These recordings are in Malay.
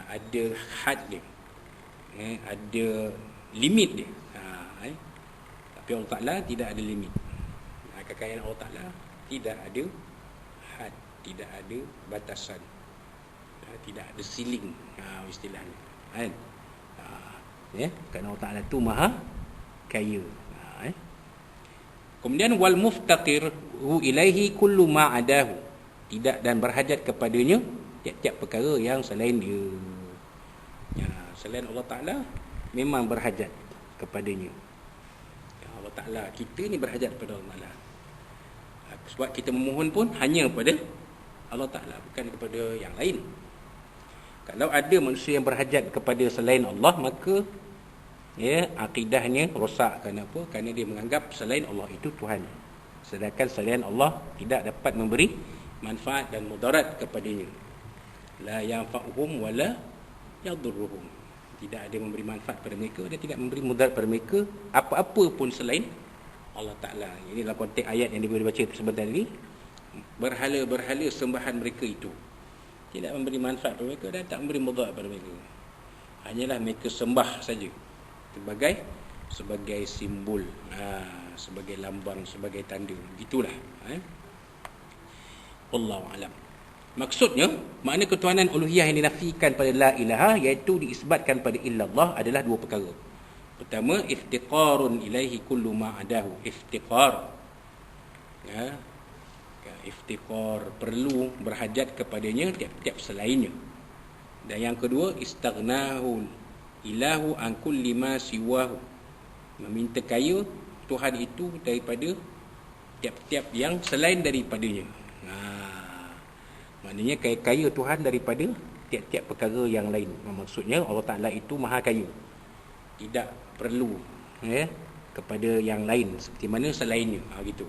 ada had dia, ada limit dia. Tapi Allah Ta'ala tidak ada limit. Kekayaan Allah Ta'ala tidak ada had, tidak ada batasan, tidak ada ceiling, istilahnya kan. Kerana Allah Ta'ala tu maha kaya. Kemudian wal muftaqiru ilaihi kullu ma adahu, tidak dan berhajat kepadanya tiap-tiap perkara yang selain dia. Selain Allah Ta'ala memang berhajat kepadanya. Allah Ta'ala, kita ni berhajat kepada Allah Ta'ala. Sebab kita memohon pun hanya kepada Allah Ta'ala, bukan kepada yang lain. Kalau ada manusia yang berhajat kepada selain Allah, maka akidahnya rosak. Kenapa? Kerana dia menganggap selain Allah itu Tuhan, sedangkan selain Allah tidak dapat memberi manfaat dan mudarat kepadanya. La yanfa'uhum wala yadurruhum, tidak ada memberi manfaat pada mereka dan tidak memberi mudarat pada mereka apa-apa pun selain Allah Ta'ala. Ini dalam konteks ayat yang boleh baca sebentar ini. Berhala-berhala sembahan mereka itu tidak memberi manfaat pada mereka dan tak memberi mudarat pada mereka. Hanyalah mereka sembah saja sebagai simbol, sebagai lambang, sebagai tanda. Itulah. Wallahu a'lam. Maksudnya, makna ketuhanan uluhiyah yang dinafikan pada la ilaha, iaitu diisbatkan pada illallah, adalah dua perkara. Pertama, iftiqarun ilaihi kullu ma adahu. Iftiqar, iftiqar, perlu berhajat kepadanya tiap-tiap selainnya. Dan yang kedua, istaghnahu ilahu an kulli ma siwahu, meminta kaya Tuhan itu daripada tiap-tiap yang selain daripadanya. Maknanya kaya Tuhan daripada tiap-tiap perkara yang lain. Maksudnya Allah Ta'ala itu maha kaya, tidak perlu kepada yang lain seperti mana selainnya. Gitu.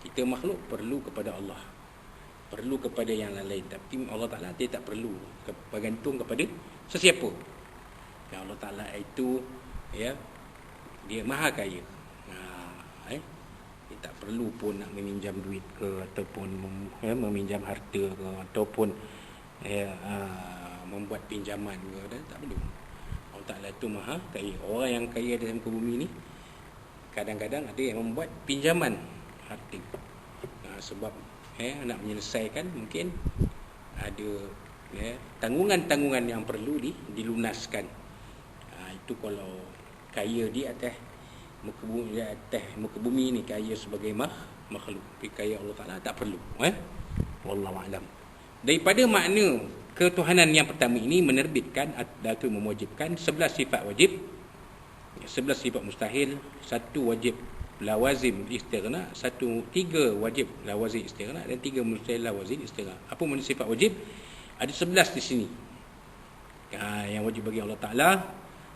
Kita makhluk perlu kepada Allah, perlu kepada yang lain, tapi Allah Ta'ala dia tak perlu bergantung kepada sesiapa. Allah Ta'ala itu dia maha kaya. Dia tak perlu pun nak meminjam duit ke, ataupun meminjam harta ke, ataupun membuat pinjaman ke, tak perlu. Allah Ta'ala itu maha kaya. Orang yang kaya dalam muka bumi ni kadang-kadang ada yang membuat pinjaman harta, sebab nak menyelesaikan, mungkin ada tanggungan-tanggungan yang perlu dilunaskan. Itu kalau kaya di atas muka bumi ni, kaya sebagai makhluk. Tapi kaya Allah Ta'ala tak perlu. Wallahu a'lam. Daripada makna ketuhanan yang pertama ini menerbitkan atau memwajibkan 11 sifat wajib, 11 sifat mustahil, 1 wajib lawazim istighna, 3 wajib lawazim istighna, dan 3 mustahil lawazim istighna. Apa makna sifat wajib? Ada 11 di sini. Yang wajib bagi Allah Ta'ala,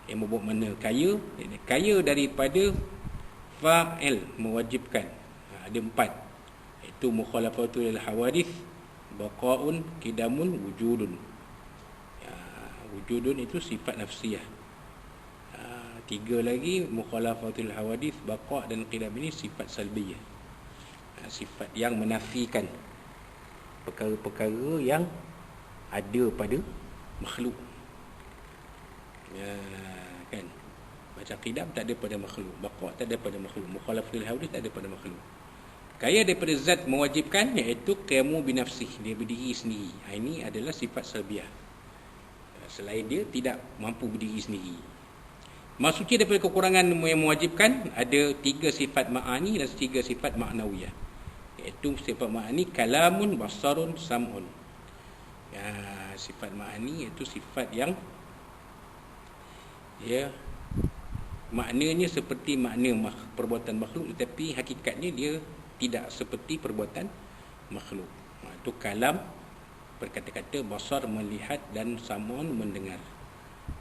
yang membuat mana kaya daripada fa'il, mewajibkan. Ada 4, iaitu mukhalafatul hawadith, baqa'un, kidamun, wujudun. Wujudun itu sifat nafsiyah. 3 lagi, mukhalafatul hawadith, baqa' dan qidam, ini sifat salbiyah. Sifat yang menafikan perkara-perkara yang ada pada makhluk. Kan, macam qidam tak ada pada makhluk, baqa' tak ada pada makhluk, mukhalafatul hawadith tak ada pada makhluk. Kaya daripada zat mewajibkan, iaitu qiyamu binafsih, dia berdiri sendiri. Ini adalah sifat salbiyah. Selain dia tidak mampu berdiri sendiri. Maksudnya daripada kekurangan yang mewajibkan, ada 3 sifat ma'ani dan 3 sifat ma'nawiyah. Iaitu sifat ma'ani kalamun, basarun, sam'un. Sifat ma'ani iaitu sifat yang maknanya seperti makna perbuatan makhluk, tetapi hakikatnya dia tidak seperti perbuatan makhluk. Itu kalam, berkata-kata, basar, melihat, dan sam'un, mendengar.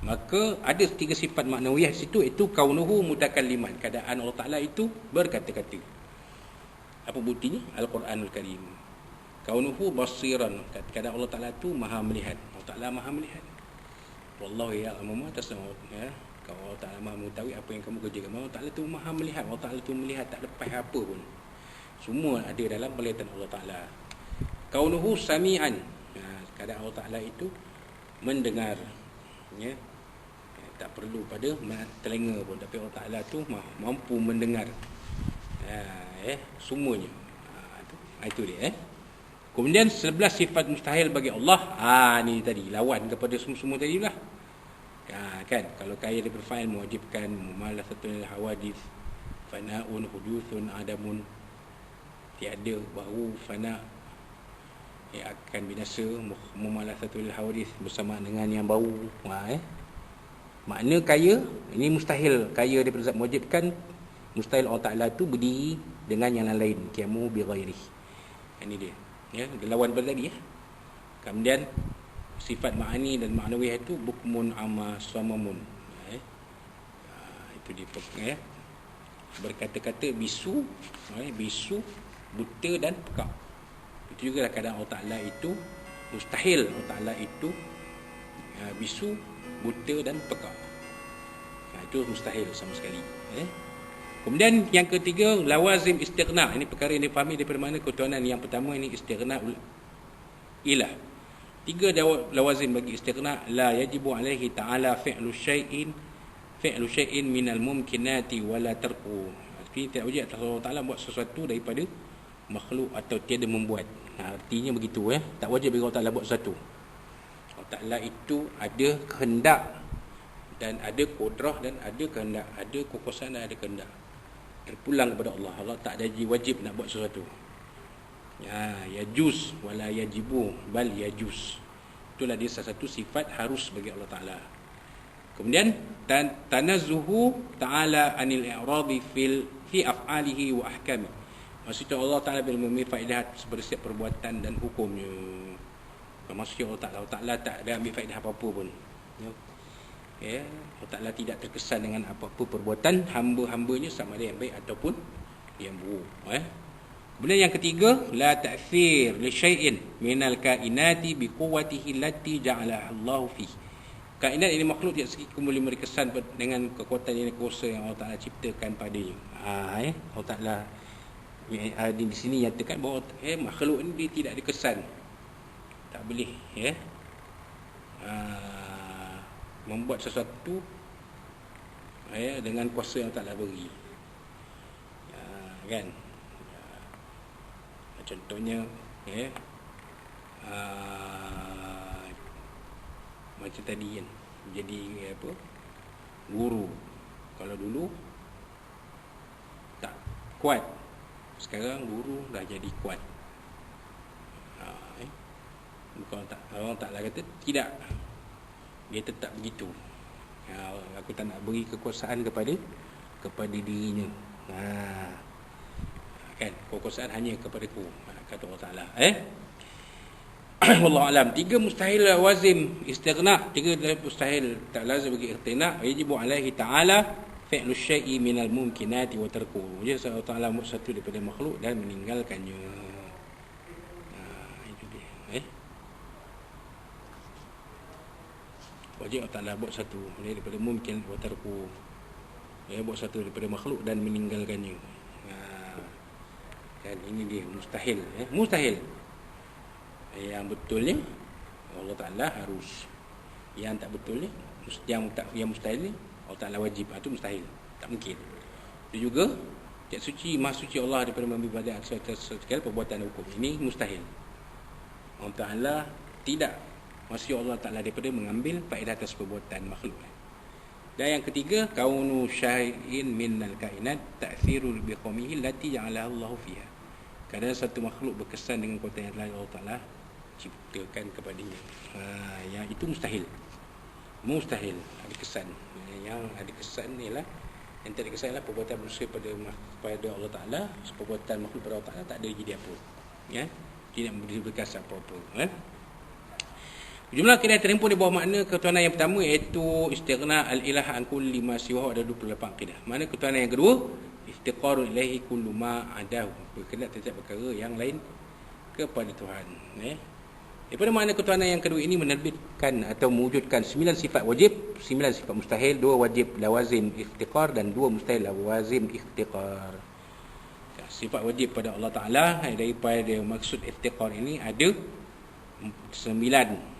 Maka ada 3 sifat maknawiyah di situ, iaitu kaunuhu mutakalliman, keadaan Allah Ta'ala itu berkata-kata. Apa buktinya? Al-Quranul Karim. Kaunuhu basiran, keadaan Allah Ta'ala itu maha melihat. Allah Ta'ala maha melihat. Wallahu ya'lamu ma tasna'un. Kalau Allah Ta'ala maha mengetahui apa yang kamu kerjakan. Allah Ta'ala itu maha melihat. Allah Ta'ala itu melihat, tak lepas apa pun. Semua ada dalam penglihatan Allah Ta'ala. Kaunuhu sami'an, keadaan Allah Ta'ala itu mendengar. Ya. Tak perlu pada telinga pun, tapi Allah Ta'ala tu mampu mendengar semuanya. Itu dia. Kemudian 11 sifat mustahil bagi Allah. Ni tadi lawan kepada semua tadi lah. Kan, kalau kaya daripada fa'il mewajibkan mumalathatul hawadith, fana'un, huduthun, adamun, tiada, baru fana akan binasa, mumalathatul hawadith bersama dengan yang baru. Makna kaya ini mustahil, kaya daripada zat mewajibkan, mustahil Allah Ta'ala tu berdiri dengan yang lain, qiyamu bi ghairi. Ini dia. Ya, lawan pada tadi ya. Kemudian sifat ma'ani dan ma'nawiyah itu bukmun amma samamun. Itu dia ya. Berkata-kata bisu, bisu, buta dan pekak. Itu juga kadang Allah Ta'ala itu mustahil, Allah Ta'ala itu bisu, buta dan pekak. Itu mustahil sama sekali. Kemudian yang ketiga, lawazim istighna. Ini perkara yang dipahami daripada mana ketuhanan. Yang pertama ini istighna ilah. 3 lawazim bagi istighna. La yajibu alaihi ta'ala fi'lu syai'in minal mumkinati wala tarku. Artinya tidak wajib atas Allah Ta'ala buat sesuatu daripada makhluk atau tiada membuat. Artinya begitu tak wajib bagi Allah Ta'ala buat sesuatu. Allah Ta'ala itu ada kehendak dan ada kudrah dan ada kehendak, ada kekuasaan dan ada kehendak. Terpulang kepada Allah. Allah tak ada wajib nak buat sesuatu. Yajuz wala yajibu bal yajuz. Itulah dia salah satu sifat harus bagi Allah Ta'ala. Kemudian tanazzuhu ta'ala anil i'radi fi af'alihi wa ahkami. Maksudnya Allah Ta'ala bila memberi faedah kepada setiap perbuatan dan hukumnya. Maksudnya Allah Ta'ala tak ada ambil faedah apa-apa pun. Allah Ta'ala tidak terkesan dengan apa-apa perbuatan hamba-hambanya, sama ada yang baik ataupun yang buruk. Kemudian yang ketiga, la ta'thir li syai'in minal kainati bi quwwatihi allati ja'alaha Allah fi. Kainat ini makhluk tidak sedikit boleh memberi kesan dengan kekuatan yang kuasa yang Allah Ta'ala ciptakan padanya. Allah Ta'ala di sini nyatakan bahawa makhluk ini dia tidak ada kesan. Tak boleh membuat sesuatu dengan kuasa yang tak beri. Kan? Contohnya macam tadi kan, jadi guru. Kalau dulu tak kuat, sekarang guru dah jadi kuat. Bukan orang tak kata tidak, dia tetap begitu. Aku tak nak beri kekuasaan kepada dirinya. Kan, kekuasaan hanya kepadaku, kata Allah Ta'ala. Wallahu alam. 3 mustahil wazim istighna. 3 mustahil tak lazim bagi ightina. Yajibu alaihi ta'ala fi'lu syai'i minal mumkinati wa tarku. Jadi Allah Ta'ala buat satu daripada makhluk dan meninggalkannya. Itu dia. Wajib Allah Ta'ala buat satu daripada mungkin wa tarku. Buat satu daripada makhluk dan meninggalkannya. Dan ini dia mustahil. Mustahil. Yang betulnya Allah Ta'ala harus. Yang tak betulnya, yang mustahil ni Allah Ta'ala wajib. Itu mustahil, tak mungkin. Itu juga Cak suci, maha suci Allah daripada memberi pada segala perbuatan hukum. Ini mustahil. Allah Ta'ala tidak, maksudnya Allah Ta'ala daripada mengambil faedah atas perbuatan makhluk. Dan yang ketiga, kaunu syai'in minal kainat ta'thirul biqaumihi allati ja'alaha Allahu fiha. Kadang satu makhluk berkesan dengan kekuatan yang lain Allah Ta'ala ciptakan kepadanya. Yang itu mustahil. Mustahil ada kesan. Yang ada kesan ialah, yang tak ada kesan ialah perbuatan manusia pada Allah Ta'ala, perbuatan makhluk pada Allah Ta'ala tak ada jadi apa. Tidak memberi berkesan apa-apa. Jumlah kira terhimpun di bawah makna ketuhanan yang pertama, iaitu istighna al-ilah an kulli ma siwahu. Ada 28 akidah. Mana ketuhanan yang kedua, iftiqaru ilaihi kullu ma adahu, berkenaan terhadap perkara yang lain kepada Tuhan. Daripada makna ketuhanan yang kedua ini menerbitkan atau mewujudkan 9 sifat wajib, 9 sifat mustahil, 2 wajib lawazim iftiqar dan 2 mustahil lawazim iftiqar. Sifat wajib pada Allah Ta'ala daripada maksud iftiqar ini ada 9.